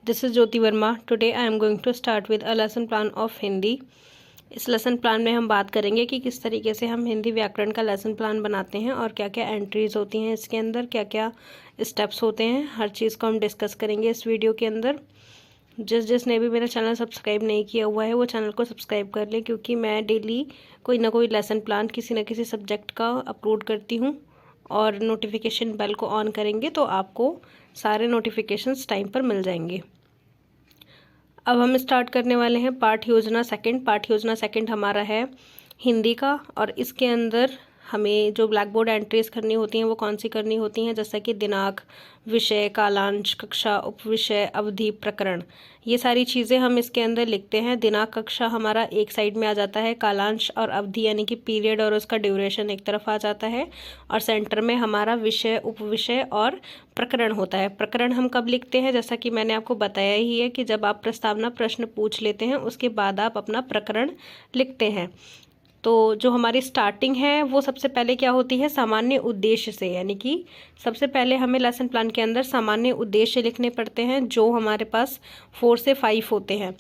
This is Jyoti Verma. Today I am going to start with a lesson plan of Hindi. इस lesson plan में हम बात करेंगे कि किस तरीके से हम हिंदी व्याकरण का लेसन प्लान बनाते हैं और क्या क्या एंट्रीज़ होती हैं इसके अंदर, क्या क्या स्टेप्स होते हैं, हर चीज़ को हम डिस्कस करेंगे इस वीडियो के अंदर। जिसने भी मेरा चैनल सब्सक्राइब नहीं किया हुआ है वो चैनल को सब्सक्राइब कर ले, क्योंकि मैं डेली कोई ना कोई लेसन प्लान किसी न किसी सब्जेक्ट का अपलोड करती हूँ और नोटिफिकेशन बेल को ऑन करेंगे तो आपको सारे नोटिफिकेशंस टाइम पर मिल जाएंगे। अब हम स्टार्ट करने वाले हैं पाठ योजना सेकंड। पाठ योजना सेकंड हमारा है हिंदी का, और इसके अंदर हमें जो ब्लैक बोर्ड एंट्रीज करनी होती हैं वो कौन सी करनी होती हैं, जैसा कि दिनांक, विषय, कालांश, कक्षा, उपविषय, अवधि, प्रकरण, ये सारी चीज़ें हम इसके अंदर लिखते हैं। दिनांक कक्षा हमारा एक साइड में आ जाता है, कालांश और अवधि यानी कि पीरियड और उसका ड्यूरेशन एक तरफ आ जाता है, और सेंटर में हमारा विषय, उपविषय और प्रकरण होता है। प्रकरण हम कब लिखते हैं, जैसा कि मैंने आपको बताया ही है कि जब आप प्रस्तावना प्रश्न पूछ लेते हैं उसके बाद आप अपना प्रकरण लिखते हैं। तो जो हमारी स्टार्टिंग है वो सबसे पहले क्या होती है, सामान्य उद्देश्य से, यानी कि सबसे पहले हमें लेसन प्लान के अंदर सामान्य उद्देश्य लिखने पड़ते हैं जो हमारे पास 4 से 5 होते हैं।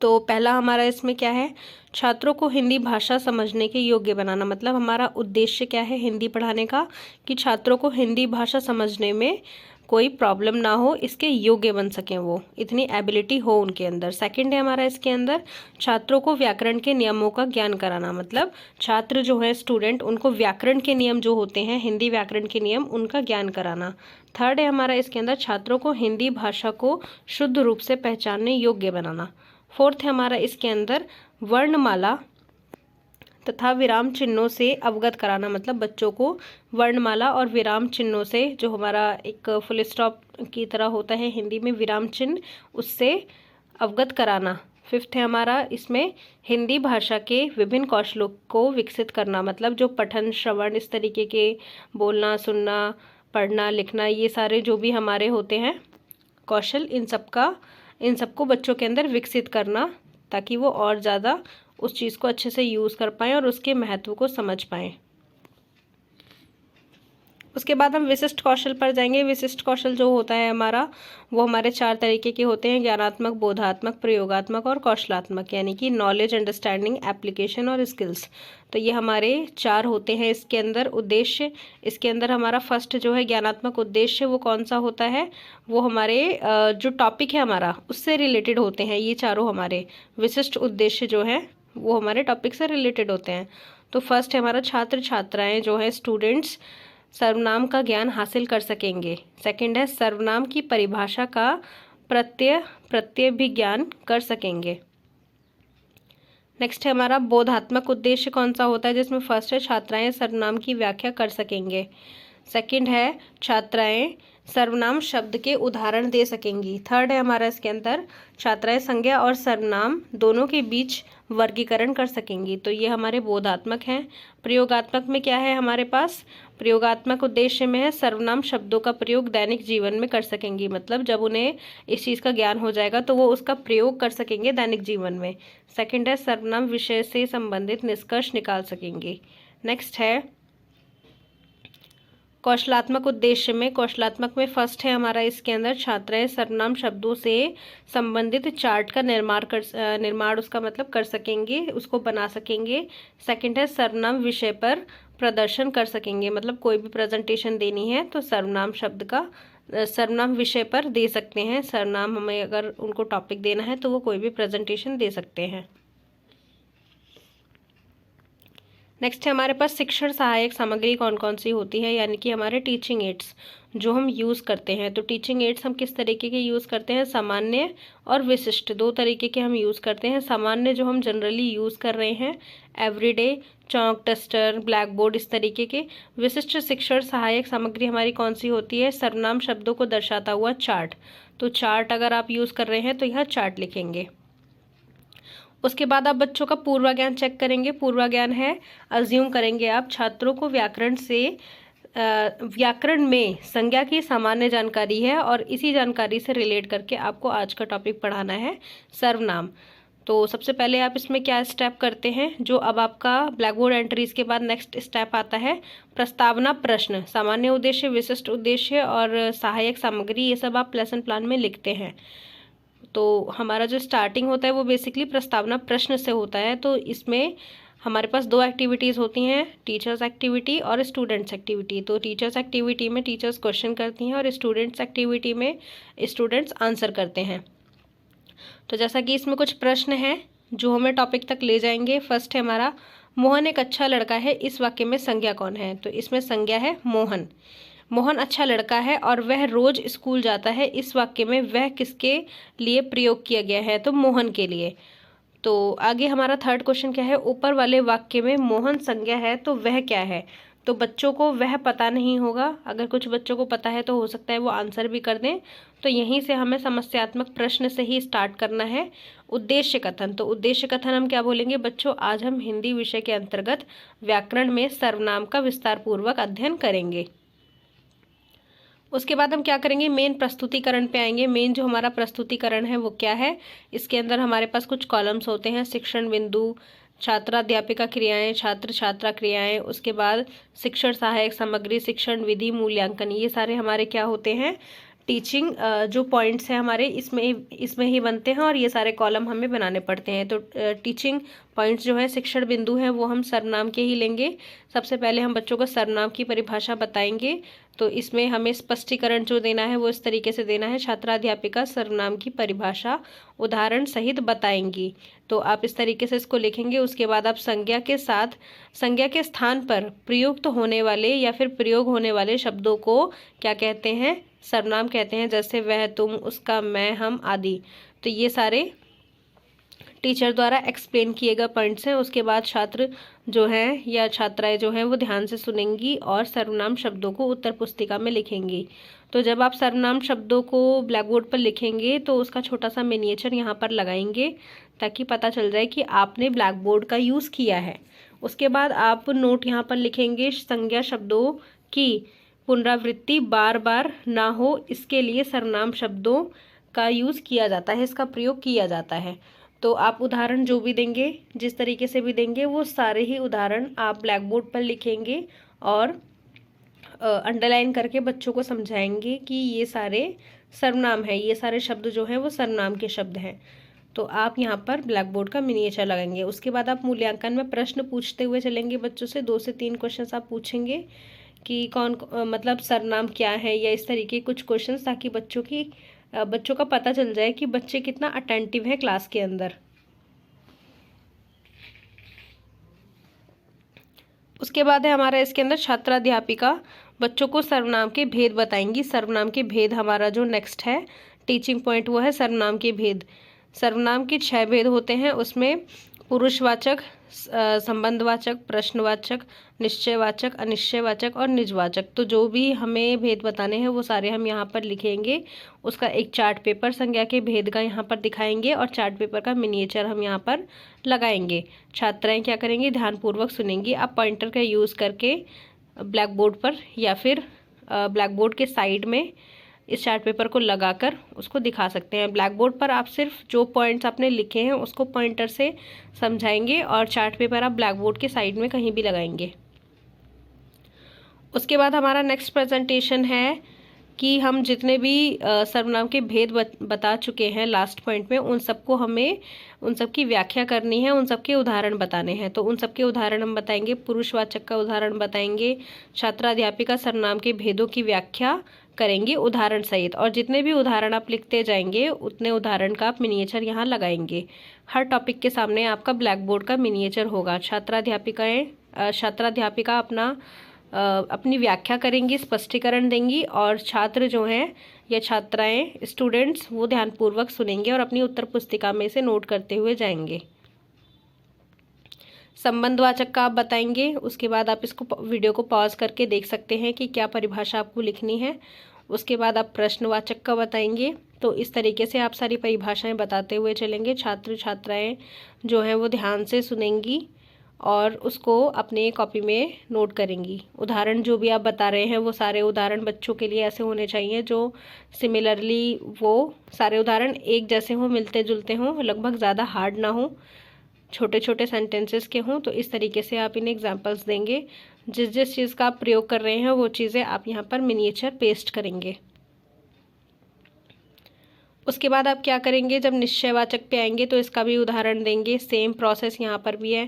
तो पहला हमारा इसमें क्या है, छात्रों को हिंदी भाषा समझने के योग्य बनाना। मतलब हमारा उद्देश्य क्या है हिंदी पढ़ाने का, कि छात्रों को हिंदी भाषा समझने में कोई प्रॉब्लम ना हो, इसके योग्य बन सकें, वो इतनी एबिलिटी हो उनके अंदर। सेकंड है हमारा इसके अंदर छात्रों को व्याकरण के नियमों का ज्ञान कराना। मतलब छात्र जो है, स्टूडेंट, उनको व्याकरण के नियम जो होते हैं, हिंदी व्याकरण के नियम, उनका ज्ञान कराना। थर्ड है हमारा इसके अंदर छात्रों को हिंदी भाषा को शुद्ध रूप से पहचानने योग्य बनाना। फोर्थ है हमारा इसके अंदर वर्णमाला तथा विराम चिन्हों से अवगत कराना। मतलब बच्चों को वर्णमाला और विराम चिन्हों से, जो हमारा एक फुल स्टॉप की तरह होता है हिंदी में विराम चिन्ह, उससे अवगत कराना। फिफ्थ है हमारा इसमें हिंदी भाषा के विभिन्न कौशलों को विकसित करना। मतलब जो पठन, श्रवण, इस तरीके के बोलना, सुनना, पढ़ना, लिखना, ये सारे जो भी हमारे होते हैं कौशल, इन सबको बच्चों के अंदर विकसित करना, ताकि वो और ज़्यादा उस चीज़ को अच्छे से यूज़ कर पाएँ और उसके महत्व को समझ पाएँ। उसके बाद हम विशिष्ट कौशल पर जाएंगे। विशिष्ट कौशल जो होता है हमारा, वो हमारे 4 तरीके के होते हैं, ज्ञानात्मक, बोधात्मक, प्रयोगात्मक और कौशलात्मक, यानी कि नॉलेज, अंडरस्टैंडिंग, एप्लीकेशन और स्किल्स। तो ये हमारे 4 होते हैं इसके अंदर उद्देश्य। इसके अंदर हमारा फर्स्ट जो है ज्ञानात्मक उद्देश्य, वो कौन सा होता है, वो हमारे जो टॉपिक है हमारा उससे रिलेटेड होते हैं। ये चारों हमारे विशिष्ट उद्देश्य जो है वो हमारे टॉपिक से रिलेटेड होते हैं। तो फर्स्ट है हमारा छात्र छात्राएँ जो है, स्टूडेंट्स, सर्वनाम का ज्ञान हासिल कर सकेंगे। सेकंड है सर्वनाम की परिभाषा का प्रत्यय भी ज्ञान कर सकेंगे। नेक्स्ट है हमारा बोधात्मक उद्देश्य कौन सा होता है, जिसमें फर्स्ट है छात्राएं सर्वनाम की व्याख्या कर सकेंगे। सेकंड है छात्राएं सर्वनाम शब्द के उदाहरण दे सकेंगी। थर्ड है हमारा इसके अंदर छात्राएं संज्ञा और सर्वनाम दोनों के बीच वर्गीकरण कर सकेंगी। तो ये हमारे बोधात्मक हैं। प्रयोगात्मक में क्या है हमारे पास, प्रयोगात्मक उद्देश्य में है सर्वनाम शब्दों का प्रयोग दैनिक जीवन में कर सकेंगी। मतलब जब उन्हें इस चीज़ का ज्ञान हो जाएगा तो वो उसका प्रयोग कर सकेंगे दैनिक जीवन में। सेकंड है सर्वनाम विषय से संबंधित निष्कर्ष निकाल सकेंगे। नेक्स्ट है कौशलात्मक उद्देश्य में, कौशलात्मक में फर्स्ट है हमारा इसके अंदर छात्राएं सर्वनाम शब्दों से संबंधित चार्ट का निर्माण उसका मतलब कर सकेंगे, उसको बना सकेंगे। सेकंड है सर्वनाम विषय पर प्रदर्शन कर सकेंगे। मतलब कोई भी प्रेजेंटेशन देनी है तो सर्वनाम शब्द का सर्वनाम विषय पर दे सकते हैं। सर्वनाम हमें अगर उनको टॉपिक देना है तो वो कोई भी प्रेजेंटेशन दे सकते हैं। नेक्स्ट है हमारे पास शिक्षण सहायक सामग्री कौन कौन सी होती है, यानी कि हमारे टीचिंग एड्स जो हम यूज़ करते हैं। तो टीचिंग एड्स हम किस तरीके के यूज़ करते हैं, सामान्य और विशिष्ट, 2 तरीके के हम यूज़ करते हैं। सामान्य जो हम जनरली यूज़ कर रहे हैं एवरीडे, चौक, डस्टर, ब्लैक बोर्ड, इस तरीके के। विशिष्ट शिक्षण सहायक सामग्री हमारी कौन सी होती है, सर्वनाम शब्दों को दर्शाता हुआ चार्ट। तो चार्ट अगर आप यूज़ कर रहे हैं तो यह चार्ट लिखेंगे। उसके बाद आप बच्चों का पूर्वाज्ञान चेक करेंगे। पूर्वाज्ञान है, अज्यूम करेंगे आप छात्रों को व्याकरण में संज्ञा की सामान्य जानकारी है और इसी जानकारी से रिलेट करके आपको आज का टॉपिक पढ़ाना है सर्वनाम। तो सबसे पहले आप इसमें क्या स्टेप करते हैं, जो अब आपका ब्लैक बोर्ड एंट्रीज के बाद नेक्स्ट स्टेप आता है प्रस्तावना प्रश्न, सामान्य उद्देश्य, विशिष्ट उद्देश्य और सहायक सामग्री, ये सब आप लेसन प्लान में लिखते हैं। तो हमारा जो स्टार्टिंग होता है वो बेसिकली प्रस्तावना प्रश्न से होता है। तो इसमें हमारे पास 2 एक्टिविटीज़ होती हैं, टीचर्स एक्टिविटी और स्टूडेंट्स एक्टिविटी। तो टीचर्स एक्टिविटी में टीचर्स क्वेश्चन करती हैं और स्टूडेंट्स एक्टिविटी में स्टूडेंट्स आंसर करते हैं। तो जैसा कि इसमें कुछ प्रश्न हैं जो हमें टॉपिक तक ले जाएंगे। फर्स्ट है हमारा, मोहन एक अच्छा लड़का है, इस वाक्य में संज्ञा कौन है? तो इसमें संज्ञा है मोहन। मोहन अच्छा लड़का है और वह रोज स्कूल जाता है, इस वाक्य में वह किसके लिए प्रयोग किया गया है? तो मोहन के लिए। तो आगे हमारा थर्ड क्वेश्चन क्या है, ऊपर वाले वाक्य में मोहन संज्ञा है तो वह क्या है? तो बच्चों को वह पता नहीं होगा। अगर कुछ बच्चों को पता है तो हो सकता है वो आंसर भी कर दें। तो यहीं से हमें समस्यात्मक प्रश्न से ही स्टार्ट करना है। उद्देश्य कथन, तो उद्देश्य कथन हम क्या बोलेंगे बच्चों? आज हम हिंदी विषय के अंतर्गत व्याकरण में सर्वनाम का विस्तार पूर्वक अध्ययन करेंगे। उसके बाद हम क्या करेंगे, मेन प्रस्तुतिकरण पे आएंगे। मेन जो हमारा प्रस्तुतिकरण है वो क्या है? इसके अंदर हमारे पास कुछ कॉलम्स होते हैं, शिक्षण बिंदु, छात्राध्यापिका क्रियाएं, छात्र छात्रा क्रियाएं, उसके बाद शिक्षण सहायक सामग्री, शिक्षण विधि, मूल्यांकन, ये सारे हमारे क्या होते हैं? टीचिंग जो पॉइंट्स हैं हमारे इसमें ही बनते हैं और ये सारे कॉलम हमें बनाने पड़ते हैं। तो टीचिंग पॉइंट्स जो है, शिक्षण बिंदु हैं, वो हम सर्वनाम के ही लेंगे। सबसे पहले हम बच्चों को सर्वनाम की परिभाषा बताएंगे। तो इसमें हमें स्पष्टीकरण जो देना है वो इस तरीके से देना है, छात्राध्यापिका सर्वनाम की परिभाषा उदाहरण सहित बताएंगी। तो आप इस तरीके से इसको लिखेंगे। उसके बाद आप संज्ञा के साथ, संज्ञा के स्थान पर प्रयुक्त होने वाले या फिर प्रयोग होने वाले शब्दों को क्या कहते हैं? सर्वनाम कहते हैं। जैसे वह, तुम, उसका, मैं, हम आदि। तो ये सारे टीचर द्वारा एक्सप्लेन किए गए पॉइंट्स हैं। उसके बाद छात्र जो हैं या छात्राएं जो हैं वो ध्यान से सुनेंगी और सर्वनाम शब्दों को उत्तर पुस्तिका में लिखेंगी। तो जब आप सर्वनाम शब्दों को ब्लैक बोर्ड पर लिखेंगे तो उसका छोटा सा मिनिएचर यहाँ पर लगाएंगे ताकि पता चल जाए कि आपने ब्लैक बोर्ड का यूज़ किया है। उसके बाद आप नोट यहाँ पर लिखेंगे, संज्ञा शब्दों की पुनरावृत्ति बार बार ना हो इसके लिए सर्वनाम शब्दों का यूज़ किया जाता है, इसका प्रयोग किया जाता है। तो आप उदाहरण जो भी देंगे, जिस तरीके से भी देंगे, वो सारे ही उदाहरण आप ब्लैक बोर्ड पर लिखेंगे और अंडरलाइन करके बच्चों को समझाएंगे कि ये सारे सर्वनाम है, ये सारे शब्द जो हैं वो सर्वनाम के शब्द हैं। तो आप यहाँ पर ब्लैक बोर्ड का मिनिएचर लगाएंगे। उसके बाद आप मूल्यांकन में प्रश्न पूछते हुए चलेंगे बच्चों से। 2 से 3 क्वेश्चन आप पूछेंगे कि कौन मतलब सर्वनाम क्या है, या इस तरीके कुछ क्वेश्चन, ताकि बच्चों का पता चल जाए कि बच्चे कितना अटेंटिव है क्लास के अंदर। उसके बाद है हमारा इसके अंदर छात्राध्यापिका बच्चों को सर्वनाम के भेद बताएंगी। सर्वनाम के भेद हमारा जो नेक्स्ट है टीचिंग पॉइंट वो है सर्वनाम के भेद। सर्वनाम के 6 भेद होते हैं। उसमें पुरुषवाचक, संबंधवाचक, प्रश्नवाचक, निश्चयवाचक, अनिश्चयवाचक और निजवाचक। तो जो भी हमें भेद बताने हैं वो सारे हम यहाँ पर लिखेंगे। उसका एक चार्ट पेपर संज्ञा के भेद का यहाँ पर दिखाएंगे और चार्ट पेपर का मिनिएचर हम यहाँ पर लगाएंगे। छात्राएं क्या करेंगी? ध्यानपूर्वक सुनेंगी। आप पॉइंटर का यूज़ करके ब्लैक बोर्ड पर या फिर ब्लैक बोर्ड के साइड में इस चार्ट पेपर को लगाकर उसको दिखा सकते हैं। ब्लैक बोर्ड पर आप सिर्फ जो पॉइंट्स आपने लिखे हैं उसको पॉइंटर से समझाएंगे और चार्ट पेपर आप ब्लैक बोर्ड के साइड में कहीं भी लगाएंगे। उसके बाद हमारा नेक्स्ट प्रेजेंटेशन है कि हम जितने भी सर्वनाम के भेद बता चुके हैं लास्ट पॉइंट में, उन सबकी व्याख्या करनी है, उन सबके उदाहरण बताने हैं। तो उन सबके उदाहरण हम बताएंगे। पुरुषवाचक का उदाहरण बताएंगे, छात्राध्यापिका सर्वनाम के भेदों की व्याख्या करेंगे उदाहरण सहित, और जितने भी उदाहरण आप लिखते जाएंगे उतने उदाहरण का आप मिनिएचर यहाँ लगाएंगे। हर टॉपिक के सामने आपका ब्लैक बोर्ड का मिनिएचर होगा। छात्राध्यापिका अपनी व्याख्या करेंगी, स्पष्टीकरण देंगी, और छात्र जो हैं या छात्राएं, स्टूडेंट्स, वो ध्यानपूर्वक सुनेंगे और अपनी उत्तर पुस्तिका में से नोट करते हुए जाएंगे। संबंधवाचक का आप बताएंगे। उसके बाद आप इसको वीडियो को पॉज करके देख सकते हैं कि क्या परिभाषा आपको लिखनी है। उसके बाद आप प्रश्नवाचक का बताएंगे। तो इस तरीके से आप सारी परिभाषाएं बताते हुए चलेंगे। छात्र छात्राएं जो हैं वो ध्यान से सुनेंगी और उसको अपने कॉपी में नोट करेंगी। उदाहरण जो भी आप बता रहे हैं वो सारे उदाहरण बच्चों के लिए ऐसे होने चाहिए जो सिमिलरली, वो सारे उदाहरण एक जैसे हों, मिलते जुलते हों, लगभग ज़्यादा हार्ड ना हो, छोटे छोटे सेंटेंसेस के हों। तो इस तरीके से आप इन एग्जांपल्स देंगे। जिस जिस चीज़ का आप प्रयोग कर रहे हैं वो चीज़ें आप यहाँ पर मिनिएचर पेस्ट करेंगे। उसके बाद आप क्या करेंगे, जब निश्चयवाचक पे आएंगे तो इसका भी उदाहरण देंगे। सेम प्रोसेस यहाँ पर भी है।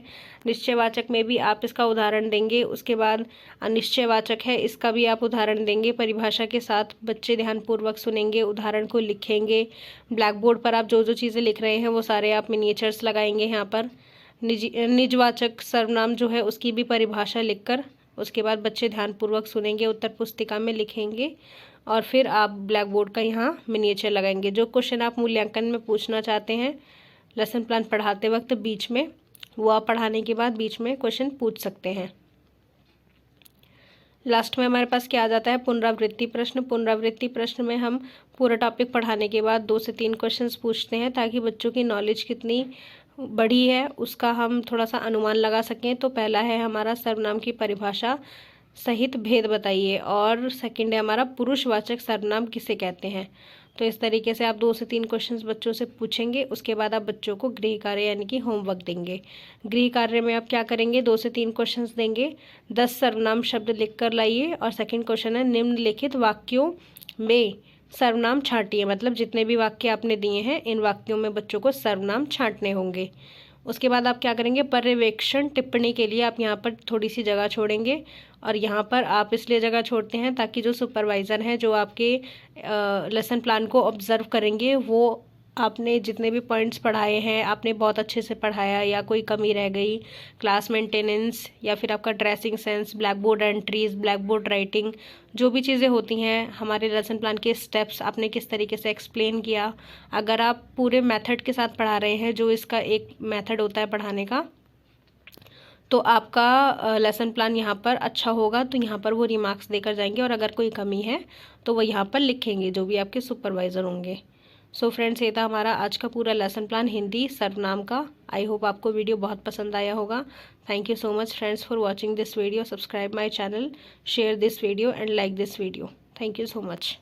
निश्चयवाचक में भी आप इसका उदाहरण देंगे। उसके बाद अनिश्चयवाचक है, इसका भी आप उदाहरण देंगे। परिभाषा के साथ बच्चे ध्यानपूर्वक सुनेंगे, उदाहरण को लिखेंगे। ब्लैक बोर्ड पर आप जो जो चीज़ें लिख रहे हैं वो सारे आप मिनिएचर्स लगाएंगे यहाँ पर। निजवाचक सर्वनाम जो है उसकी भी परिभाषा लिखकर उसके बाद बच्चे ध्यानपूर्वक सुनेंगे, उत्तर पुस्तिका में लिखेंगे और फिर आप ब्लैक बोर्ड का यहाँ मिनिएचर लगाएंगे। जो क्वेश्चन आप मूल्यांकन में पूछना चाहते हैं लेसन प्लान पढ़ाते वक्त बीच में, वो आप पढ़ाने के बाद बीच में क्वेश्चन पूछ सकते हैं। लास्ट में हमारे पास क्या आ जाता है, पुनरावृत्ति प्रश्न। पुनरावृत्ति प्रश्न में हम पूरा टॉपिक पढ़ाने के बाद 2 से 3 क्वेश्चंस पूछते हैं ताकि बच्चों की नॉलेज कितनी बढ़ी है उसका हम थोड़ा सा अनुमान लगा सकें। तो पहला है हमारा सर्वनाम की परिभाषा सहित भेद बताइए, और सेकंड है हमारा पुरुषवाचक सर्वनाम किसे कहते हैं। तो इस तरीके से आप 2 से 3 क्वेश्चंस बच्चों से पूछेंगे। उसके बाद आप बच्चों को गृह कार्य यानी कि होमवर्क देंगे। गृह कार्य में आप क्या करेंगे, 2 से 3 क्वेश्चंस देंगे। 10 सर्वनाम शब्द लिख कर लाइए। और सेकंड क्वेश्चन है निम्नलिखित वाक्यों में सर्वनाम छांटिए, मतलब जितने भी वाक्य आपने दिए हैं इन वाक्यों में बच्चों को सर्वनाम छांटने होंगे। उसके बाद आप क्या करेंगे, पर्यवेक्षण टिप्पणी के लिए आप यहाँ पर थोड़ी सी जगह छोड़ेंगे। और यहाँ पर आप इसलिए जगह छोड़ते हैं ताकि जो सुपरवाइज़र हैं जो आपके लेसन प्लान को ऑब्ज़र्व करेंगे वो आपने जितने भी पॉइंट्स पढ़ाए हैं आपने बहुत अच्छे से पढ़ाया या कोई कमी रह गई, क्लास मेंटेनेंस या फिर आपका dressing sense, black board entries, black board writing, जो भी चीज़ें होती हैं हमारे लेसन प्लान के स्टेप्स आपने किस तरीके से एक्सप्लेन किया। अगर आप पूरे मेथड के साथ पढ़ा रहे हैं जो इसका एक मेथड होता है पढ़ाने का, तो आपका लेसन प्लान यहाँ पर अच्छा होगा। तो यहाँ पर वो रिमार्क्स देकर जाएंगे और अगर कोई कमी है तो वो यहाँ पर लिखेंगे जो भी आपके सुपरवाइज़र होंगे। सो फ्रेंड्स, ये था हमारा आज का पूरा लेसन प्लान हिंदी सर्वनाम का। आई होप आपको वीडियो बहुत पसंद आया होगा। Thank you so much friends for watching this video. Subscribe my channel, share this video and like this video. Thank you so much.